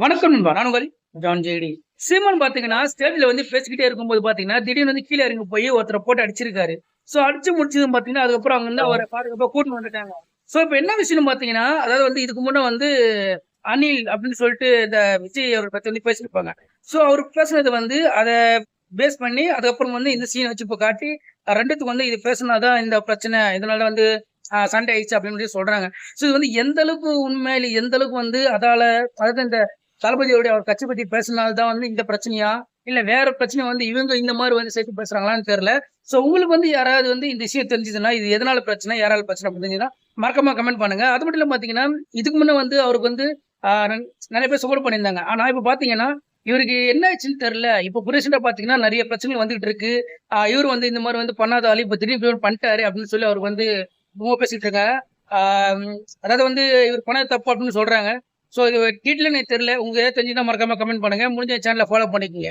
வணக்கம் நண்பா. நான் உங்கள் ஜான் ஜேடி. சீமான் பாத்தீங்கன்னா, ஸ்டேஜ்ல வந்து பேசிக்கிட்டே இருக்கும்போது பாத்தீங்கன்னா, திடீர்னு வந்து கீழ இறங்கி போய் ஒருத்தர போட்டு அடிச்சிருக்காரு. அடிச்சு முடிச்சதும் பாத்தீங்கன்னா, அதுக்கப்புறம் அங்க இருந்து அவர பாதுகாப்பா கூட்டின்னு வந்துட்டாங்க. இப்ப என்ன விஷயம்னு பாத்தீங்கன்னா, அதாவது வந்து இதுக்கு முன்ன வந்து அனில் அப்படின்னு சொல்லிட்டு இந்த விஜய் அவர பத்தி வந்து பேசியிருப்பாங்க. அவரு பேசுனது வந்து அத பேஸ் பண்ணி அதுக்கப்புறம் வந்து இந்த சீன வச்சு இப்ப காட்டி 2த்துக்கும் வந்து இது பேசுனா தான் இந்த பிரச்சனை. இதனால வந்து சண்டை ஆயிடுச்சு அப்படின்னு சொல்லி சொல்றாங்க. இது வந்து எந்த அளவுக்கு உண்மை, இல்ல எந்த அளவுக்கு வந்து அதால அதாவது இந்த தளபதியோட அவர் கட்சி பத்தி பேசுனால தான் வந்து இந்த பிரச்சனையா? இல்ல வேற பிரச்சனை வந்து இவங்க இந்த மாரி வந்து சேர்த்து பேசுறாங்களான்னு தெரியல. உங்களுக்கு வந்து யாராவது வந்து இந்த விஷயம் தெரிஞ்சதுன்னா, இது எதனால பிரச்சனை? யாரால பிரச்சனை அப்படின்னு தெரிஞ்சதுன்னா, மறக்காம கமெண்ட் பண்ணுங்க. அது மட்டும் இல்ல பாத்தீங்கன்னா, இதுக்கு முன்ன வந்து அவருக்கு வந்து ஆ நெறைய பேர் சப்போர்ட் பண்ணியிருந்தாங்க. ஆனா இப்ப பாத்தீங்கன்னா, இவருக்கு என்ன ஆச்சுன்னு தெரியல. இப்ப ரீசென்ட்டா பாத்தீங்கன்னா, நெறைய பிரச்சனைகள் வந்துகிட்டு இருக்கு. இவரு வந்து இந்த மாரி வந்து பண்ணாத ஆளு இப்ப திடீர்னு பண்ணிட்டாரு அப்படின்னு சொல்லி அவருக்கு வந்து பேசிட்டு இருக்காங்க. ஆ அதாவது வந்து இவர் பண்ணது தப்பு அப்படின்னு சொல்றாங்க. இது டீட்டெயிலா எனக்கு தெரியல. உங்களுக்கு ஏதாவது தெரிஞ்சுதுன்னா மறக்காம கமெண்ட் பண்ணுங்க. முடிஞ்ச சேனல ஃபாலோ பண்ணிக்கங்க.